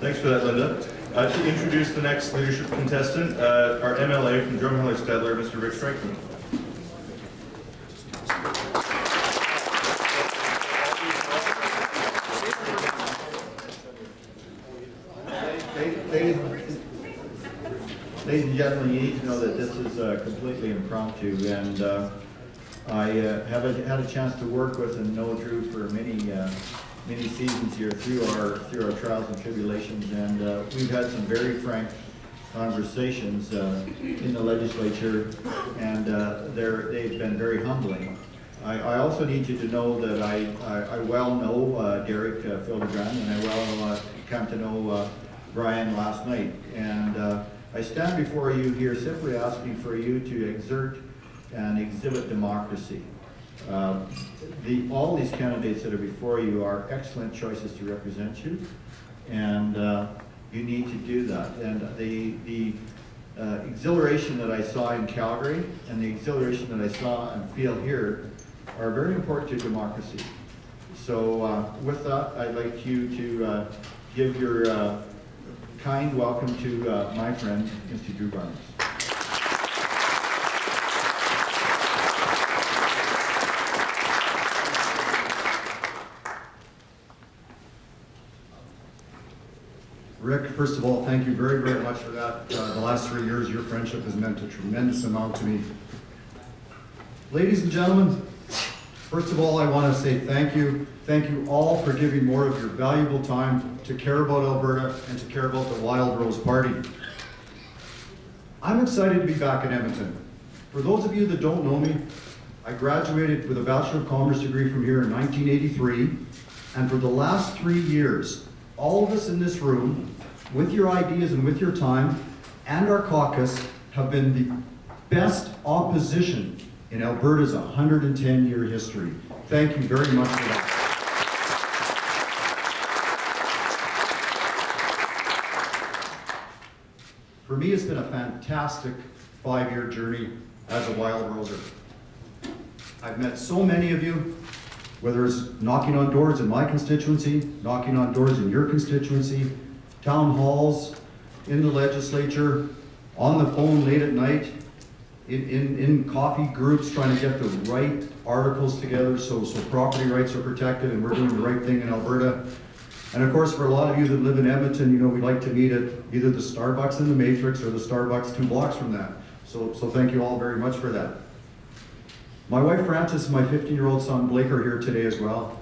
Thanks for that, Linda. To introduce the next leadership contestant, our MLA from Drumheller-Stedler, Mr. Rick Franklin. Ladies and gentlemen, you need to know that this is completely impromptu, and I have had a chance to work with and know Drew for many seasons here through our trials and tribulations, and we've had some very frank conversations in the legislature, and they've been very humbling. I also need you to know that I well know Derek Fildegrand, and I well come to know Brian last night, and I stand before you here simply asking for you to exert and exhibit democracy. All these candidates that are before you are excellent choices to represent you, and you need to do that. And the exhilaration that I saw in Calgary and the exhilaration that I saw and feel here are very important to democracy. So with that, I'd like you to give your kind welcome to my friend, Mr. Drew Barnes. Rick, first of all, thank you very, very much for that. The last 3 years, your friendship has meant a tremendous amount to me. Ladies and gentlemen, first of all, I want to say thank you. Thank you all for giving more of your valuable time to care about Alberta and to care about the Wildrose Party. I'm excited to be back in Edmonton. For those of you that don't know me, I graduated with a Bachelor of Commerce degree from here in 1983, and for the last 3 years, all of us in this room, with your ideas and with your time, and our caucus, have been the best opposition in Alberta's 110-year history. Thank you very much for that. For me, it's been a fantastic 5-year journey as a Wildroser. I've met so many of you, whether it's knocking on doors in my constituency, knocking on doors in your constituency, town halls, in the legislature, on the phone late at night, in coffee groups trying to get the right articles together so property rights are protected and we're doing the right thing in Alberta. And of course, for a lot of you that live in Edmonton, you know, we'd like to meet at either the Starbucks in the Matrix or the Starbucks 2 blocks from that. So thank you all very much for that. My wife Frances and my 15-year-old son Blake are here today as well.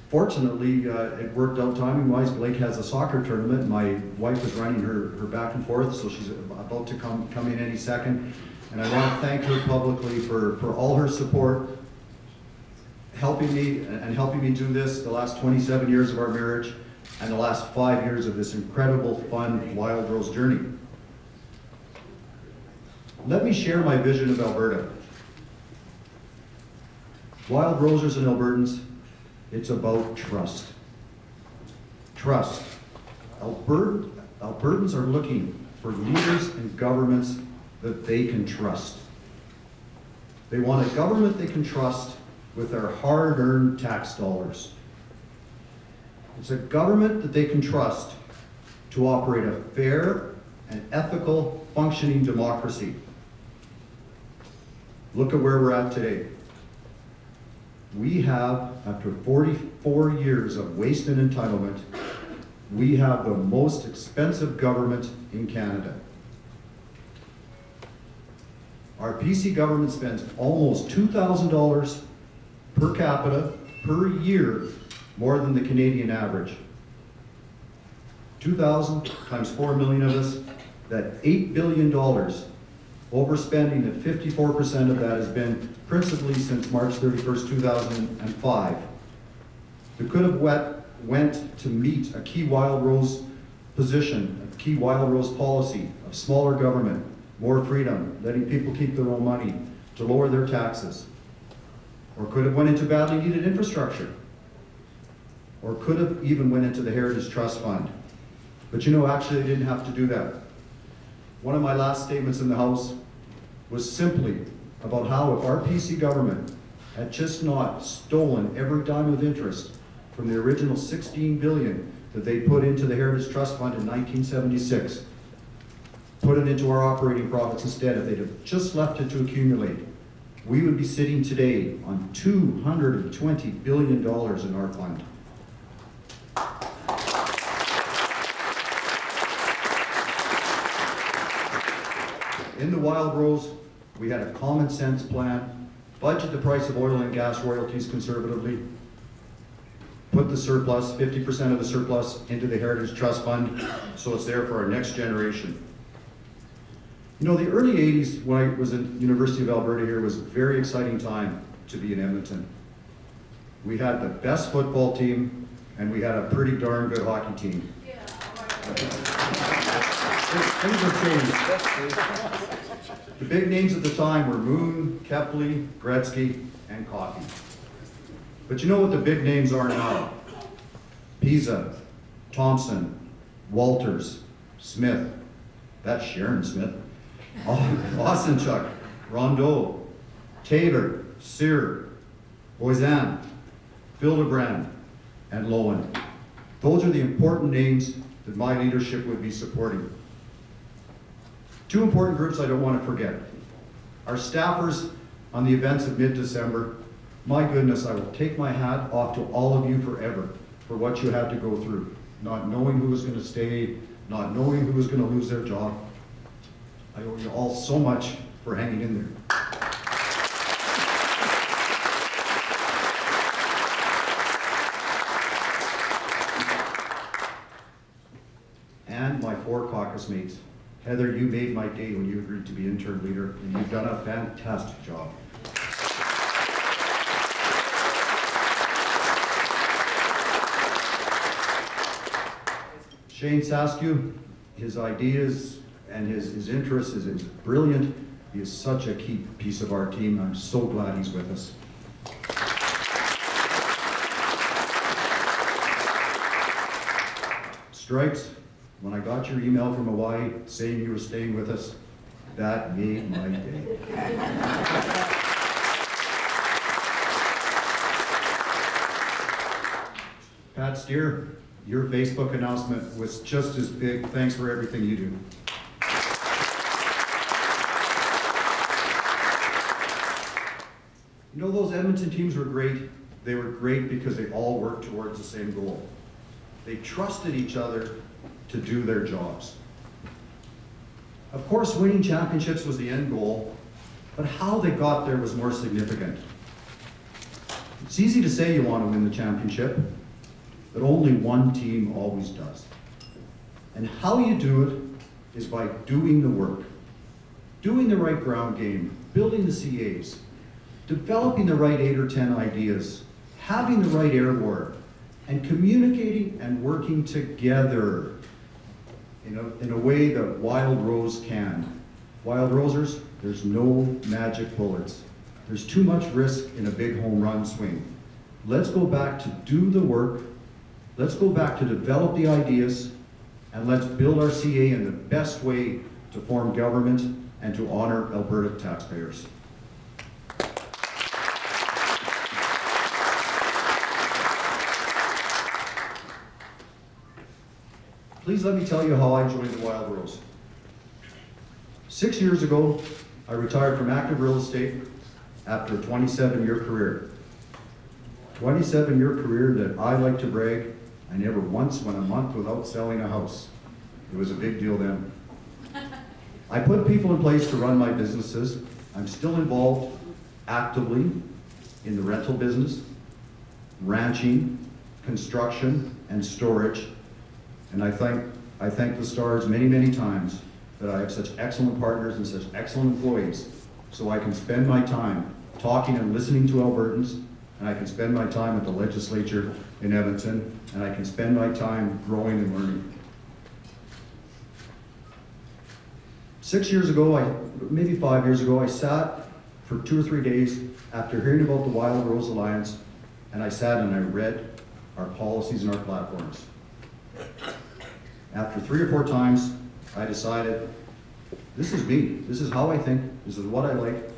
Fortunately, it worked out timing-wise. Blake has a soccer tournament. My wife is running her back and forth, so she's about to come in any second. And I want to thank her publicly for all her support, helping me do this the last 27 years of our marriage and the last 5 years of this incredible, fun Wildrose journey. Let me share my vision of Alberta. Wildrosers and Albertans, it's about trust. Trust. Albertans are looking for leaders and governments that they can trust. They want a government they can trust with their hard-earned tax dollars. It's a government that they can trust to operate a fair and ethical functioning democracy. Look at where we're at today. We have, after 44 years of waste and entitlement, we have the most expensive government in Canada. Our PC government spends almost $2,000 per capita per year more than the Canadian average. 2,000 times 4 million of us, that $8 billion overspending, at 54% of that has been principally since March 31st, 2005. We could have went to meet a key Wildrose position, a key Wildrose policy of smaller government, more freedom, letting people keep their own money, to lower their taxes. Or could have went into badly needed infrastructure. Or could have even went into the Heritage Trust Fund. But you know, actually they didn't have to do that. One of my last statements in the House was simply about how if our PC government had just not stolen every dime of interest from the original $16 billion that they put into the Heritage Trust Fund in 1976. Put it into our operating profits instead. If they'd have just left it to accumulate, we would be sitting today on $220 billion in our fund. In the Wildrose, we had a common sense plan, budget the price of oil and gas royalties conservatively, put the surplus, 50% of the surplus, into the Heritage Trust Fund, so it's there for our next generation. You know, the early 80s, when I was at University of Alberta here, was a very exciting time to be in Edmonton. We had the best football team, and we had a pretty darn good hockey team. Yeah. Things have changed. The big names at the time were Moon, Kepley, Gretzky, and Coffey. But you know what the big names are now? Pisa, Thompson, Walters, Smith, that's Sharon Smith, Osenchuk, Rondeau, Taylor, Sear, Boisan, Hildebrand, and Lowen. Those are the important names that my leadership would be supporting. Two important groups I don't want to forget. Our staffers on the events of mid-December. My goodness, I will take my hat off to all of you forever for what you had to go through. Not knowing who was going to stay, not knowing who was going to lose their job. I owe you all so much for hanging in there. And my 4 caucus mates. Heather, you made my day when you agreed to be interim leader, and you've done a fantastic job. Shane Saskew, his ideas and his interests is brilliant. He is such a key piece of our team. I'm so glad he's with us. Stripes, when I got your email from Hawaii saying you were staying with us, that made my day. Pat Steer, your Facebook announcement was just as big. Thanks for everything you do. You know, those Edmonton teams were great. They were great because they all worked towards the same goal. They trusted each other to do their jobs. Of course, winning championships was the end goal, but how they got there was more significant. It's easy to say you want to win the championship, but only one team always does. And how you do it is by doing the work, doing the right ground game, building the CAs, developing the right 8 or 10 ideas, having the right air war, and communicating and working together in a way that Wildrose can. Wildrosers, there's no magic bullets. There's too much risk in a big home run swing. Let's go back to do the work. Let's go back to develop the ideas, and let's build our CA in the best way to form government and to honor Alberta taxpayers. Please let me tell you how I joined the Wildrose. 6 years ago, I retired from active real estate after a 27-year career. 27-year career that I like to brag, I never once went a month without selling a house. It was a big deal then. I put people in place to run my businesses. I'm still involved actively in the rental business, ranching, construction, and storage. And I thank the stars many, many times that I have such excellent partners and such excellent employees, so I can spend my time talking and listening to Albertans, and I can spend my time at the legislature in Edmonton, and I can spend my time growing and learning. 6 years ago, maybe 5 years ago, I sat for 2 or 3 days after hearing about the Wildrose Alliance, and I sat and I read our policies and our platforms. After 3 or 4 times, I decided, this is me, this is how I think, this is what I like,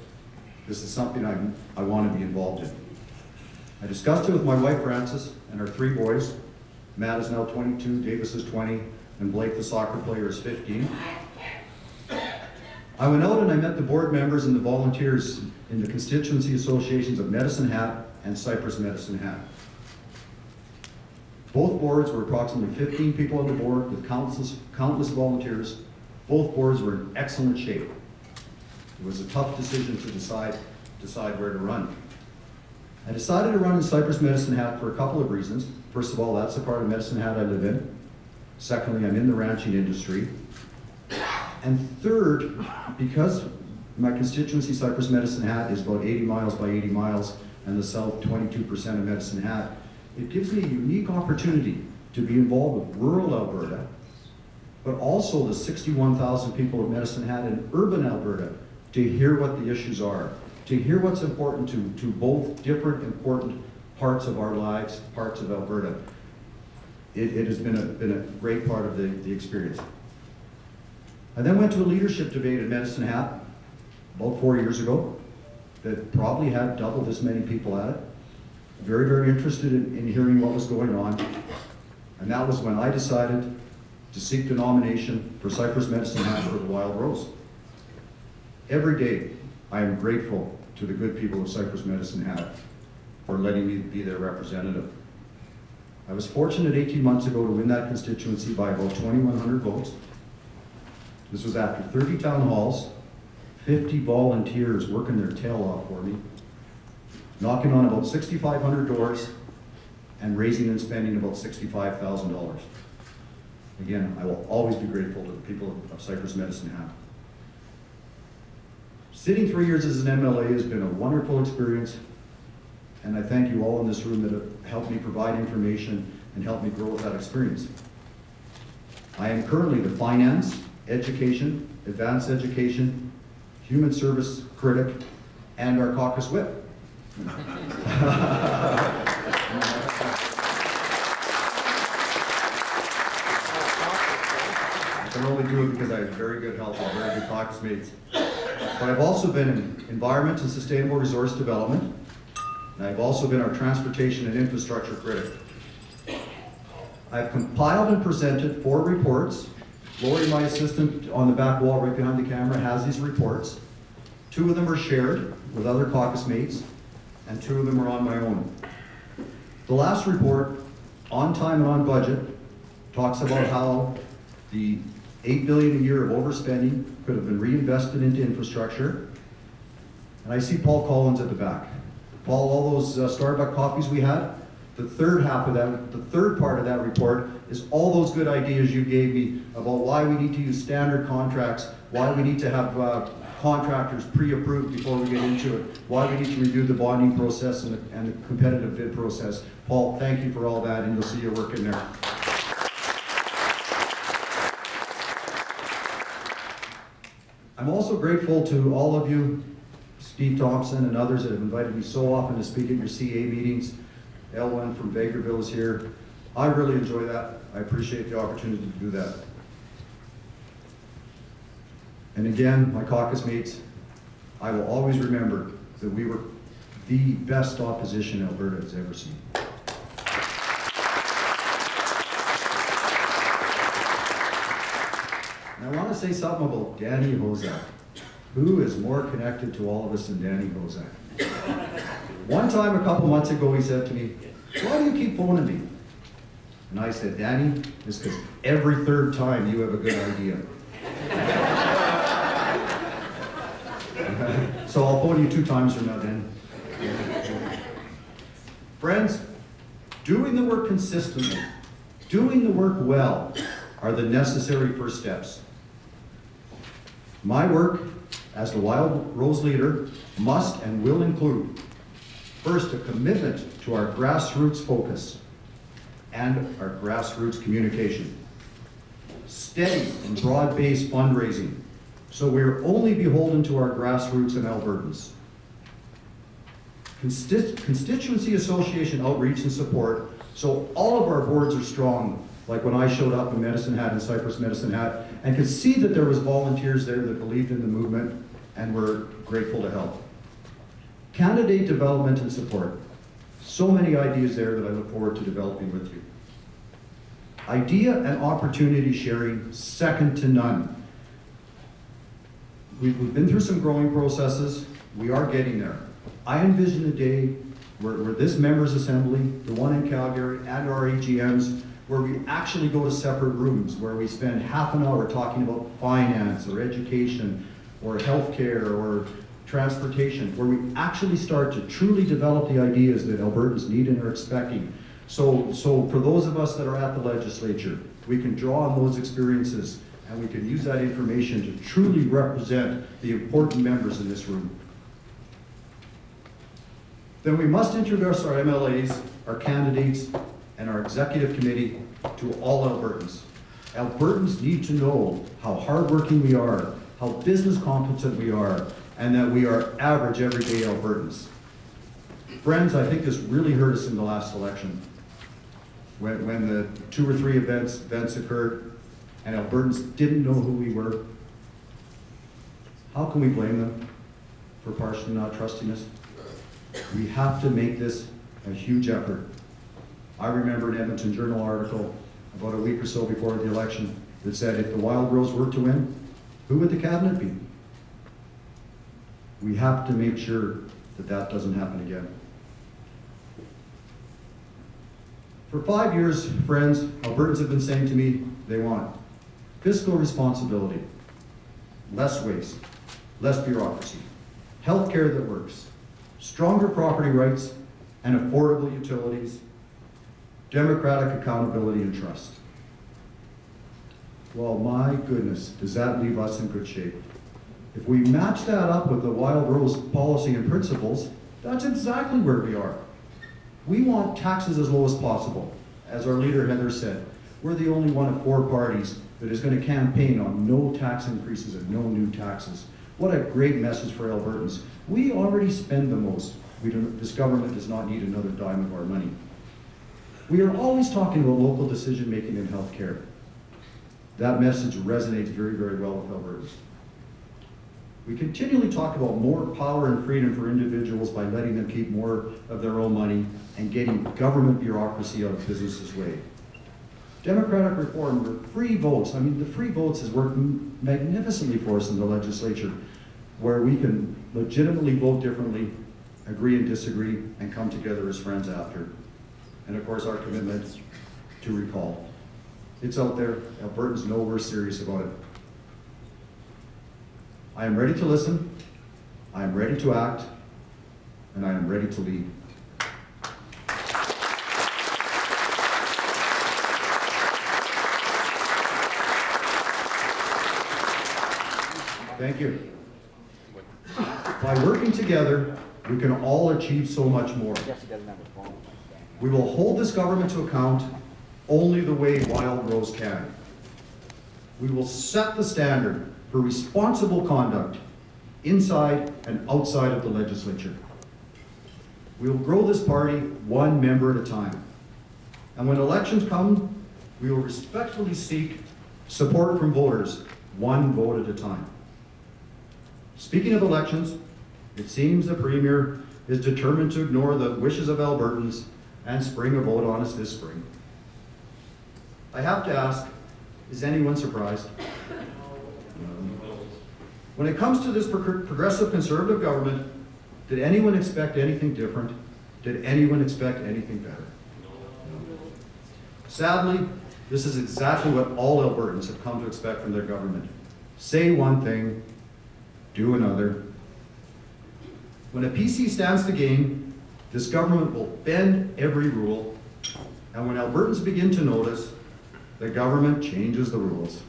this is something I want to be involved in. I discussed it with my wife Frances and our 3 boys. Matt is now 22, Davis is 20, and Blake, the soccer player, is 15. I went out and I met the board members and the volunteers in the constituency associations of Medicine Hat and Cypress Medicine Hat. Both boards were approximately 15 people on the board with countless volunteers. Both boards were in excellent shape. It was a tough decision to decide where to run. I decided to run in Cypress Medicine Hat for a couple of reasons. First of all, that's the part of Medicine Hat I live in. Secondly, I'm in the ranching industry. And third, because my constituency, Cypress Medicine Hat, is about 80 miles by 80 miles, and the south 22% of Medicine Hat, it gives me a unique opportunity to be involved with rural Alberta, but also the 61,000 people of Medicine Hat in urban Alberta, to hear what the issues are, to hear what's important to both different important parts of our lives, parts of Alberta. It has been a great part of the experience. I then went to a leadership debate at Medicine Hat about 4 years ago that probably had double this many people at it. Very, very interested in hearing what was going on. And that was when I decided to seek the nomination for Cypress Medicine Hat for the Wildrose. Every day, I am grateful to the good people of Cypress Medicine Hat for letting me be their representative. I was fortunate 18 months ago to win that constituency by about 2,100 votes. This was after 30 town halls, 50 volunteers working their tail off for me, knocking on about 6,500 doors, and raising and spending about $65,000. Again, I will always be grateful to the people of Cypress Medicine Hat. Sitting 3 years as an MLA has been a wonderful experience, and I thank you all in this room that have helped me provide information and helped me grow with that experience. I am currently the Finance, Education, Advanced Education, Human Service Critic, and our caucus whip. I can only do it because I have very good health and very good caucus mates. But I've also been in Environment and Sustainable Resource Development, and I've also been our Transportation and Infrastructure Critic. I've compiled and presented 4 reports. Lori, my assistant on the back wall right behind the camera, has these reports. 2 of them are shared with other caucus mates, and 2 of them are on my own. The last report, On Time and On Budget, talks about how the $8 billion a year of overspending could have been reinvested into infrastructure. And I see Paul Collins at the back. Paul, all those Starbucks coffees we had, the third part of that report is all those good ideas you gave me about why we need to use standard contracts, why we need to have contractors pre-approved before we get into it, why we need to review the bonding process and the competitive bid process. Paul, thank you for all that, and you'll see your work in there. I'm also grateful to all of you, Steve Thompson and others that have invited me so often to speak at your CA meetings. Elwyn from Vegreville is here. I really enjoy that. I appreciate the opportunity to do that. And again, my caucus mates, I will always remember that we were the best opposition Alberta has ever seen. And I want to say something about Danny Hozak. Who is more connected to all of us than Danny Hozak? One time a couple months ago he said to me, "Why do you keep phoning me?" And I said, "Danny, it's because every third time you have a good idea." So I'll phone you 2 times from now then. Friends, doing the work consistently, doing the work well, are the necessary first steps. My work as the Wildrose leader must and will include, first, a commitment to our grassroots focus and our grassroots communication. Steady and broad-based fundraising, so we're only beholden to our grassroots and Albertans. Constituency association outreach and support, so all of our boards are strong, like when I showed up in Medicine Hat and Cypress Medicine Hat, and could see that there was volunteers there that believed in the movement and were grateful to help. Candidate development and support. So many ideas there that I look forward to developing with you. Idea and opportunity sharing, second to none. We've been through some growing processes. We are getting there. I envision a day where this members assembly, the one in Calgary, and our AGMs, where we actually go to separate rooms, where we spend half an hour talking about finance or education or healthcare or transportation, where we actually start to truly develop the ideas that Albertans need and are expecting. So for those of us that are at the legislature, we can draw on those experiences and we can use that information to truly represent the important members in this room. Then we must introduce our MLAs, our candidates, and our executive committee to all Albertans. Albertans need to know how hardworking we are, how business competent we are, and that we are average everyday Albertans. Friends, I think this really hurt us in the last election. When the 2 or 3 events occurred and Albertans didn't know who we were. How can we blame them for partially not trusting us? We have to make this a huge effort. I remember an Edmonton Journal article about a week or so before the election that said if the Wildrose were to win, who would the cabinet be? We have to make sure that that doesn't happen again. For 5 years, friends, Albertans have been saying to me they want fiscal responsibility, less waste, less bureaucracy, healthcare that works, stronger property rights and affordable utilities, democratic accountability and trust. Well, my goodness, does that leave us in good shape? If we match that up with the Wildrose policy and principles, that's exactly where we are. We want taxes as low as possible. As our leader Heather said, we're the only one of 4 parties that is going to campaign on no tax increases and no new taxes. What a great message for Albertans. We already spend the most. This government does not need another dime of our money. We are always talking about local decision making in healthcare. That message resonates very, very well with Albertans. We continually talk about more power and freedom for individuals by letting them keep more of their own money and getting government bureaucracy out of business's way. Democratic reform, free votes. I mean, the free votes has worked magnificently for us in the legislature, where we can legitimately vote differently, agree and disagree, and come together as friends after. And of course, our commitment to recall. It's out there. Albertans know we're serious about it. I am ready to listen, I am ready to act, and I am ready to lead. Thank you. By working together, we can all achieve so much more. We will hold this government to account only the way Wildrose can. We will set the standard for responsible conduct inside and outside of the legislature. We will grow this party 1 member at a time. And when elections come, we will respectfully seek support from voters 1 vote at a time. Speaking of elections, it seems the Premier is determined to ignore the wishes of Albertans and spring a vote on us this spring. I have to ask, is anyone surprised? When it comes to this progressive conservative government, did anyone expect anything different? Did anyone expect anything better? No. Sadly, this is exactly what all Albertans have come to expect from their government. Say one thing, do another. When a PC stands to gain, this government will bend every rule, and when Albertans begin to notice, the government changes the rules.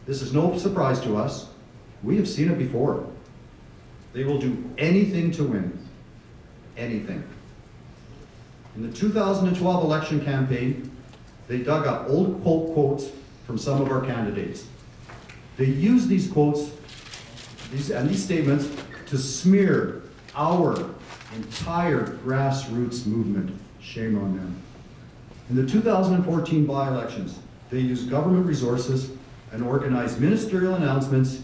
This is no surprise to us. We have seen it before. They will do anything to win. Anything. In the 2012 election campaign, they dug up old quotes from some of our candidates. They used these quotes and these statements to smear our entire grassroots movement. Shame on them. In the 2014 by-elections, they used government resources and organized ministerial announcements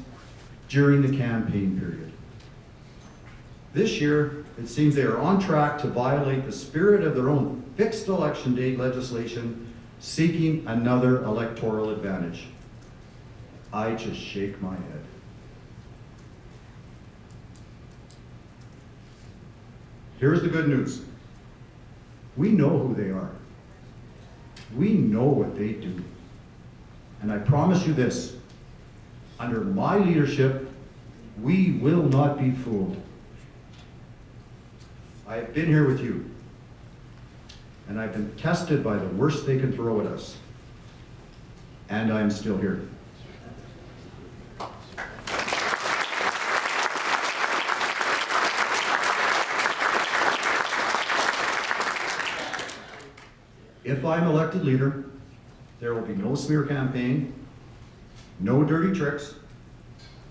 during the campaign period. This year, it seems they are on track to violate the spirit of their own fixed election date legislation, seeking another electoral advantage. I just shake my head. Here's the good news. We know who they are. We know what they do. And I promise you this, under my leadership, we will not be fooled. I have been here with you, and I've been tested by the worst they can throw at us. And I'm still here. If I'm elected leader, there will be no smear campaign, no dirty tricks,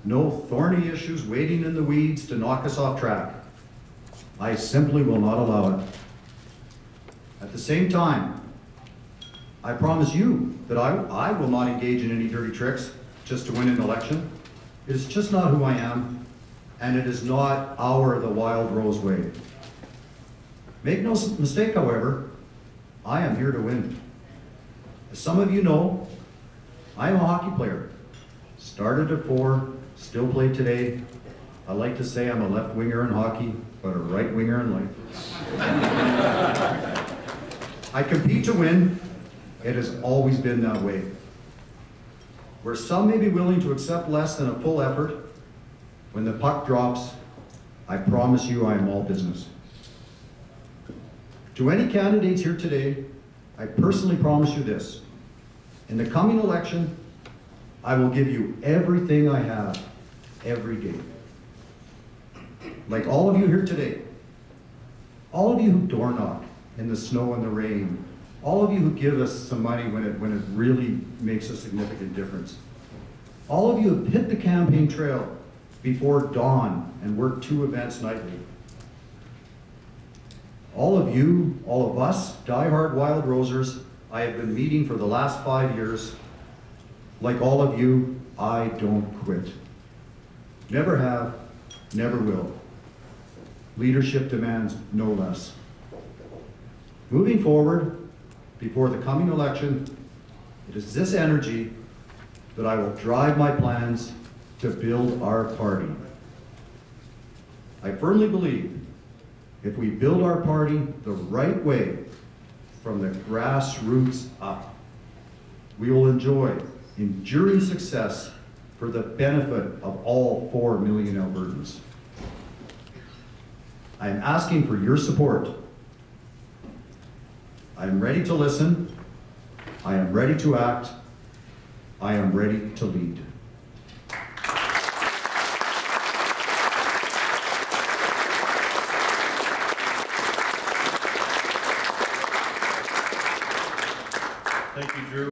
no thorny issues waiting in the weeds to knock us off track. I simply will not allow it. At the same time, I promise you that I will not engage in any dirty tricks just to win an election. It is just not who I am, and it is not the Wildrose way. Make no mistake, however, I am here to win. As some of you know, I am a hockey player. Started at 4, still play today. I like to say I'm a left winger in hockey, but a right winger in life. I compete to win. It has always been that way. Where some may be willing to accept less than a full effort, when the puck drops, I promise you I am all business. To any candidates here today, I personally promise you this. In the coming election, I will give you everything I have, every day. Like all of you here today, all of you who door knock in the snow and the rain, all of you who give us some money when it really makes a significant difference, all of you who hit the campaign trail before dawn and work 2 events nightly, all of you, all of us, diehard Wildrosers, I have been meeting for the last 5 years. Like all of you, I don't quit. Never have, never will. Leadership demands no less. Moving forward, before the coming election, it is this energy that I will drive my plans to build our party. I firmly believe if we build our party the right way, from the grassroots up, we will enjoy enduring success for the benefit of all 4 million Albertans. I am asking for your support. I am ready to listen. I am ready to act. I am ready to lead. Thank you, Drew.